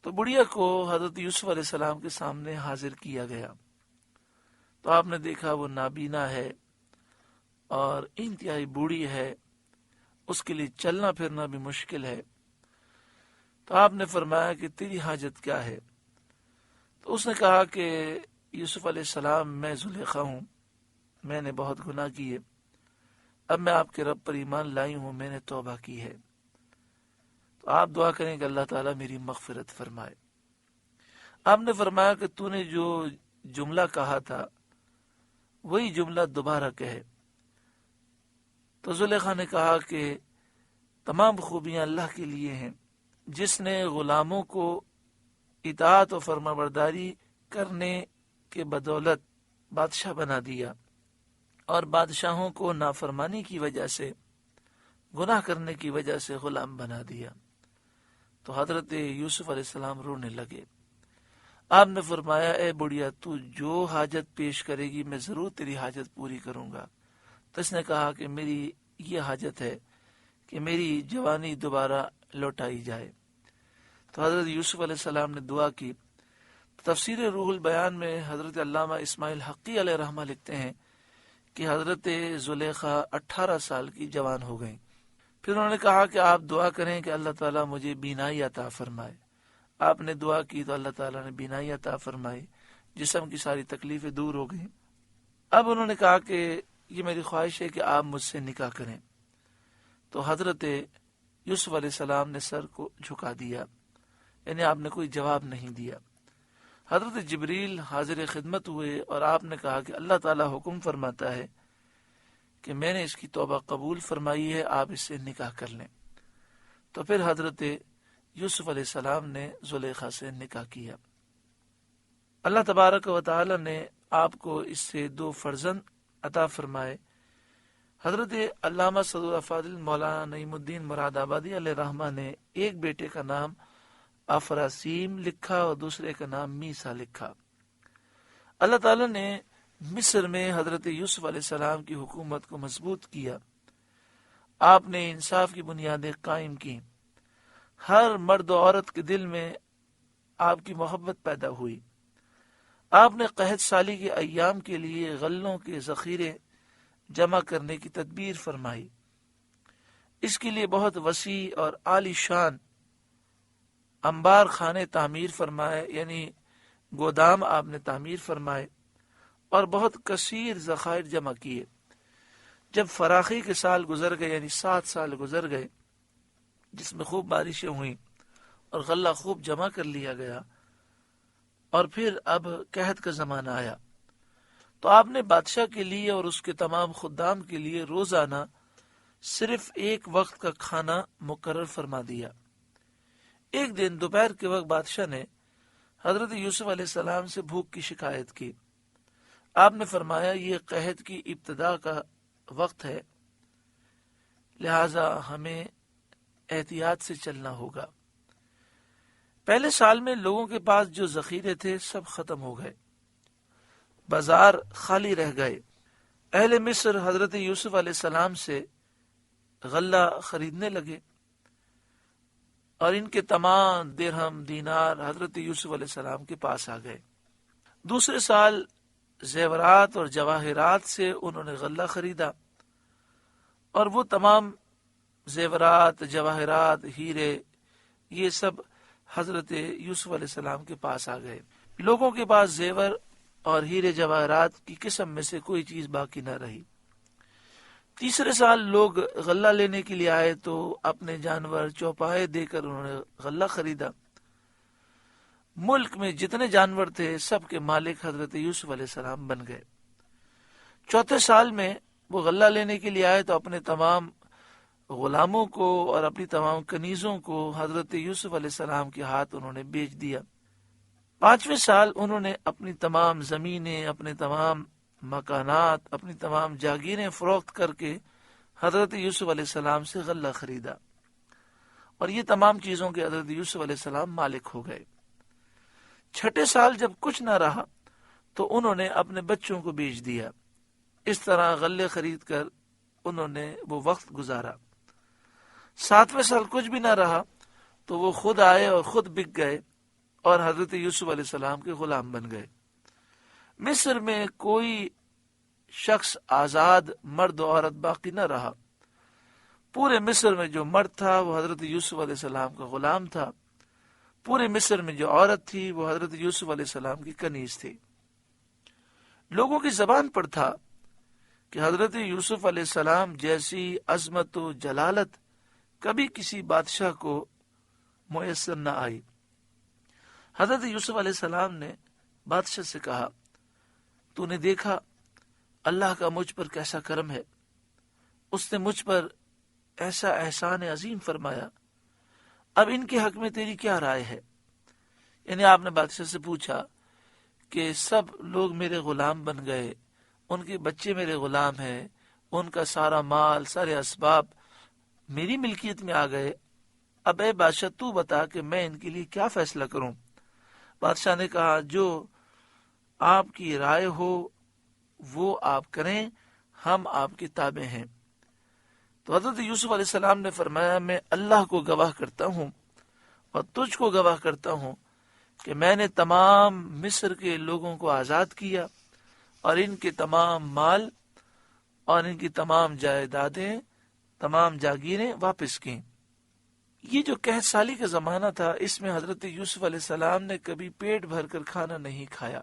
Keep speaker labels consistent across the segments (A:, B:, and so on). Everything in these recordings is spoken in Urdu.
A: تو بڑھیا کو حضرت یوسف علیہ السلام کے سامنے حاضر کیا گیا، تو آپ نے دیکھا وہ نابینا ہے اور انتہائی بوڑھی ہے، اس کے لیے چلنا پھرنا بھی مشکل ہے۔ تو آپ نے فرمایا کہ تیری حاجت کیا ہے؟ تو اس نے کہا کہ یوسف علیہ السلام میں زلیخا ہوں، میں نے بہت گناہ کیے، اب میں آپ کے رب پر ایمان لائی ہوں، میں نے توبہ کی ہے، تو آپ دعا کریں کہ اللہ تعالیٰ میری مغفرت فرمائے۔ آپ نے فرمایا کہ تو نے جو جملہ کہا تھا وہی جملہ دوبارہ کہے۔ تو زلیخا نے کہا کہ تمام خوبیاں اللہ کے لیے ہیں، جس نے غلاموں کو اطاعت و فرما برداری کرنے کے بدولت بادشاہ بنا دیا اور بادشاہوں کو نافرمانی کی وجہ سے، گناہ کرنے کی وجہ سے غلام بنا دیا۔ تو حضرت یوسف علیہ السلام رونے لگے۔ آپ نے فرمایا اے بڑھیا، تو جو حاجت پیش کرے گی میں ضرور تیری حاجت پوری کروں گا۔ تو اس نے کہا کہ میری یہ حاجت ہے کہ میری جوانی دوبارہ لوٹائی جائے۔ تو حضرت یوسف علیہ السلام نے دعا کی۔ تفسیر روح البیان میں حضرت علامہ اسماعیل حقی علیہ رحمہ لکھتے ہیں کہ حضرت زلیخا 18 سال کی جوان ہو گئیں۔ پھر انہوں نے کہا کہ آپ دعا کریں کہ اللہ تعالیٰ مجھے بینائی عطا فرمائے۔ آپ نے دعا کی تو اللہ تعالیٰ نے بینائی عطا فرمائی، جسم کی ساری تکلیفیں دور ہو گئیں۔ اب انہوں نے کہا کہ یہ میری خواہش ہے کہ آپ مجھ سے نکاح کریں۔ تو حضرت یوسف علیہ السلام نے سر کو جھکا دیا، یعنی آپ نے کوئی جواب نہیں دیا۔ حضرت جبریل حاضر خدمت ہوئے اور آپ نے کہا کہ اللہ تعالیٰ حکم فرماتا ہے کہ میں نے اس کی توبہ قبول فرمائی ہے، آپ اس سے نکاح کر لیں۔ تو پھر حضرت یوسف علیہ السلام نے زلیخا سے نکاح کیا۔ اللہ تبارک و تعالی نے آپ کو اس سے 2 فرزند عطا فرمائے۔ حضرت علامہ صدور افاضل مولانا نعیم الدین مراد آبادی علیہ رحمہ نے ایک بیٹے کا نام افراسیم لکھا اور دوسرے کا نام میسا لکھا۔ اللہ تعالی نے مصر میں حضرت یوسف علیہ السلام کی حکومت کو مضبوط کیا۔ آپ نے انصاف کی بنیادیں قائم کی، ہر مرد و عورت کے دل میں آپ کی محبت پیدا ہوئی۔ آپ نے قحط سالی کے ایام کے لیے غلوں کے ذخیرے جمع کرنے کی تدبیر فرمائی۔ اس کے لیے بہت وسیع اور عالی شان انبار خانے تعمیر فرمائے، یعنی گودام آپ نے تعمیر فرمائے اور بہت کثیر ذخائر جمع کیے۔ جب فراخی کے سال گزر گئے، یعنی 7 سال گزر گئے جس میں خوب بارشیں ہوئیں اور غلہ خوب جمع کر لیا گیا، اور پھر اب قحط کا زمانہ آیا، تو آپ نے بادشاہ کے لیے اور اس کے تمام خدام کے لیے روزانہ صرف ایک وقت کا کھانا مقرر فرما دیا۔ ایک دن دوپہر کے وقت بادشاہ نے حضرت یوسف علیہ السلام سے بھوک کی شکایت کی۔ آپ نے فرمایا یہ قحط کی ابتدا کا وقت ہے، لہذا ہمیں احتیاط سے چلنا ہوگا۔ پہلے سال میں لوگوں کے پاس جو ذخیرے تھے سب ختم ہو گئے، بازار خالی رہ گئے۔ اہل مصر حضرت یوسف علیہ السلام سے غلہ خریدنے لگے اور ان کے تمام درہم دینار حضرت یوسف علیہ السلام کے پاس آ گئے۔ دوسرے سال زیورات اور جواہرات سے انہوں نے غلہ خریدا، اور وہ تمام زیورات، جواہرات، ہیرے، یہ سب حضرت یوسف علیہ السلام کے پاس آ گئے۔ لوگوں کے پاس زیور اور ہیرے جواہرات کی قسم میں سے کوئی چیز باقی نہ رہی۔ تیسرے سال لوگ غلہ لینے کے لیے آئے تو اپنے جانور چوپائے دے کر انہوں نے غلہ خریدا۔ ملک میں جتنے جانور تھے سب کے مالک حضرت یوسف علیہ السلام بن گئے۔ چوتھے سال میں وہ غلہ لینے کے لیے آئے تو اپنے تمام غلاموں کو اور اپنی تمام کنیزوں کو حضرت یوسف علیہ السلام کے ہاتھ انہوں نے بیچ دیا۔ پانچویں سال انہوں نے اپنی تمام زمینیں، اپنے تمام مکانات، اپنی تمام جاگیریں فروخت کر کے حضرت یوسف علیہ السلام سے غلہ خریدا، اور یہ تمام چیزوں کے حضرت یوسف علیہ السلام مالک ہو گئے۔ چھٹے سال جب کچھ نہ رہا تو انہوں نے اپنے بچوں کو بیچ دیا۔ اس طرح غلے خرید کر انہوں نے وہ وقت گزارا۔ ساتویں سال کچھ بھی نہ رہا تو وہ خود آئے اور خود بک گئے اور حضرت یوسف علیہ السلام کے غلام بن گئے۔ مصر میں کوئی شخص آزاد مرد و عورت باقی نہ رہا۔ پورے مصر میں جو مرد تھا وہ حضرت یوسف علیہ السلام کا غلام تھا، پورے مصر میں جو عورت تھی وہ حضرت یوسف علیہ السلام کی کنیز تھی۔ لوگوں کی زبان پر تھا کہ حضرت یوسف علیہ السلام جیسی عظمت و جلالت کبھی کسی بادشاہ کو میسر نہ آئی۔ حضرت یوسف علیہ السلام نے بادشاہ سے کہا، تو نے دیکھا اللہ کا مجھ پر کیسا کرم ہے، اس نے مجھ پر ایسا احسان عظیم فرمایا، اب ان کے حق میں تیری کیا رائے ہے؟ یعنی آپ نے بادشاہ سے پوچھا کہ سب لوگ میرے غلام بن گئے، ان کے بچے میرے غلام ہیں، ان کا سارا مال سارے اسباب میری ملکیت میں آ گئے، اب اے بادشاہ تو بتا کہ میں ان کے لیے کیا فیصلہ کروں؟ بادشاہ نے کہا، جو آپ کی رائے ہو وہ آپ کریں، ہم آپ کے تابع ہیں۔ تو حضرت یوسف علیہ السلام نے فرمایا، میں اللہ کو گواہ کرتا ہوں اور تجھ کو گواہ کرتا ہوں کہ میں نے تمام مصر کے لوگوں کو آزاد کیا اور ان کے تمام مال اور ان کی تمام جائیدادیں، تمام جاگیریں واپس کی۔ یہ جو قحط سالی کا زمانہ تھا، اس میں حضرت یوسف علیہ السلام نے کبھی پیٹ بھر کر کھانا نہیں کھایا۔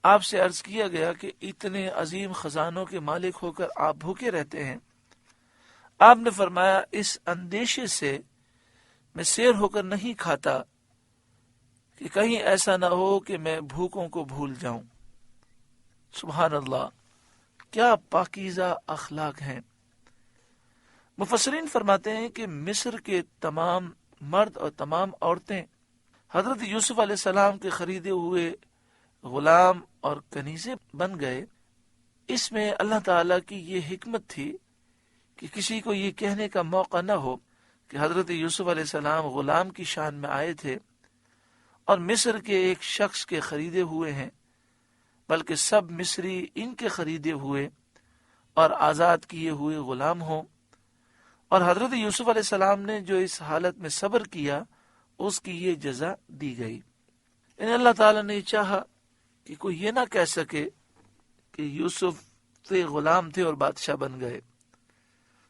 A: آپ سے عرض کیا گیا کہ اتنے عظیم خزانوں کے مالک ہو کر آپ بھوکے رہتے ہیں۔ آپ نے فرمایا، اس اندیشے سے میں سیر ہو کر نہیں کھاتا کہ کہیں ایسا نہ ہو کہ میں بھوکوں کو بھول جاؤں۔ سبحان اللہ، کیا پاکیزہ اخلاق ہیں۔ مفسرین فرماتے ہیں کہ مصر کے تمام مرد اور تمام عورتیں حضرت یوسف علیہ السلام کے خریدے ہوئے غلام اور کنیزیں بن گئے۔ اس میں اللہ تعالیٰ کی یہ حکمت تھی کہ کسی کو یہ کہنے کا موقع نہ ہو کہ حضرت یوسف علیہ السلام غلام کی شان میں آئے تھے اور مصر کے ایک شخص کے خریدے ہوئے ہیں، بلکہ سب مصری ان کے خریدے ہوئے اور آزاد کیے ہوئے غلام ہوں۔ اور حضرت یوسف علیہ السلام نے جو اس حالت میں صبر کیا، اس کی یہ جزا دی گئی۔ یعنی اللہ تعالیٰ نے چاہا کہ کوئی یہ نہ کہہ سکے کہ یوسف سے غلام تھے اور بادشاہ بن گئے۔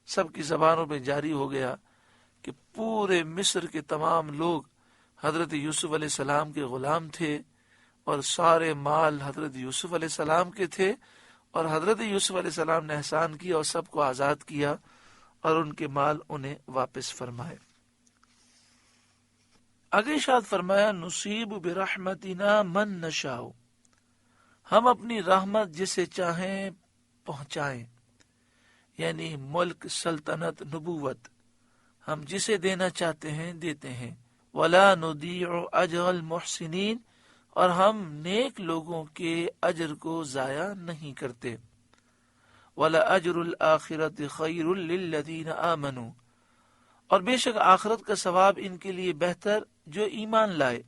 A: سب کی زبانوں پہ جاری ہو گیا کہ پورے مصر کے تمام لوگ حضرت یوسف علیہ السلام کے غلام تھے اور سارے مال حضرت یوسف علیہ السلام کے تھے، اور حضرت یوسف علیہ السلام نے احسان کیا اور سب کو آزاد کیا اور ان کے مال انہیں واپس فرمائے۔ آگے ارشاد فرمایا، نصیب برحمتنا من نشاء، ہم اپنی رحمت جسے چاہیں پہنچائیں، یعنی ملک، سلطنت، نبوت ہم جسے دینا چاہتے ہیں دیتے ہیں۔ ولا نضيع اجر المحسنین، اور ہم نیک لوگوں کے اجر کو ضائع نہیں کرتے۔ ولا اجر الآخرۃ خیر للذین آمنوا، اور بے شک آخرت کا ثواب ان کے لیے بہتر جو ایمان لائے۔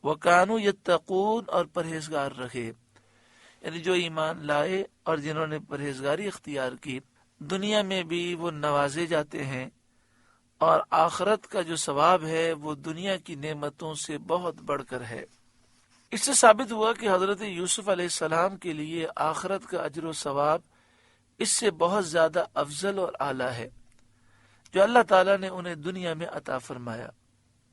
A: وکانوا یتقون، اور پرہیزگار رہے، یعنی جو ایمان لائے اور جنہوں نے پرہیزگاری اختیار کی، دنیا میں بھی وہ نوازے جاتے ہیں، اور آخرت کا جو ثواب ہے وہ دنیا کی نعمتوں سے بہت بڑھ کر ہے۔ اس سے ثابت ہوا کہ حضرت یوسف علیہ السلام کے لیے آخرت کا اجر و ثواب اس سے بہت زیادہ افضل اور اعلیٰ ہے جو اللہ تعالیٰ نے انہیں دنیا میں عطا فرمایا۔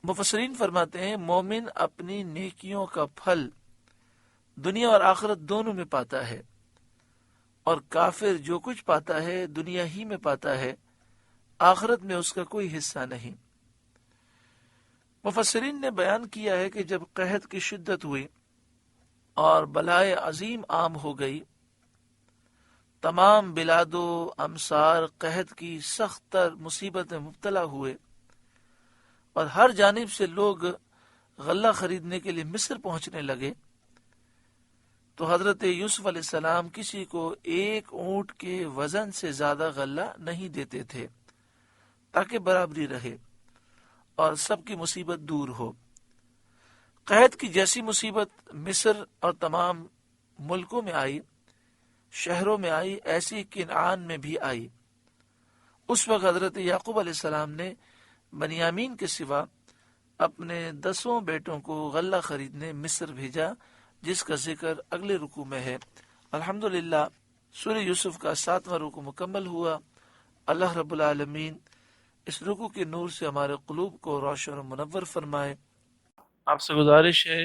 A: مفسرین فرماتے ہیں، مومن اپنی نیکیوں کا پھل دنیا اور آخرت دونوں میں پاتا ہے، اور کافر جو کچھ پاتا ہے دنیا ہی میں پاتا ہے، آخرت میں اس کا کوئی حصہ نہیں۔ مفسرین نے بیان کیا ہے کہ جب قحط کی شدت ہوئی اور بلائے عظیم عام ہو گئی، تمام بلاد و امصار قحط کی سخت تر مصیبت میں مبتلا ہوئے، اور ہر جانب سے لوگ غلہ خریدنے کے لیے مصر پہنچنے لگے، تو حضرت یوسف علیہ السلام کسی کو ایک اونٹ کے وزن سے زیادہ غلہ نہیں دیتے تھے تاکہ برابری رہے اور سب کی مصیبت دور ہو۔ قحط کی جیسی مصیبت مصر اور تمام ملکوں میں آئی، شہروں میں آئی، ایسی کنعان میں بھی آئی۔ اس وقت حضرت یعقوب علیہ السلام نے بنیامین کے سوا اپنے 10 بیٹوں کو غلہ خریدنے مصر بھیجا، جس کا ذکر اگلے رکوع میں ہے۔ الحمدللہ سورہ یوسف کا 7واں رکوع مکمل ہوا۔ اللہ رب العالمین اس رکوع کے نور سے ہمارے قلوب کو روشن و منور فرمائے۔ آپ سے گزارش ہے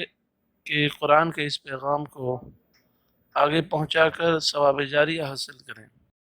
A: کہ قرآن کے اس پیغام کو آگے پہنچا کر ثواب جاریہ حاصل کریں۔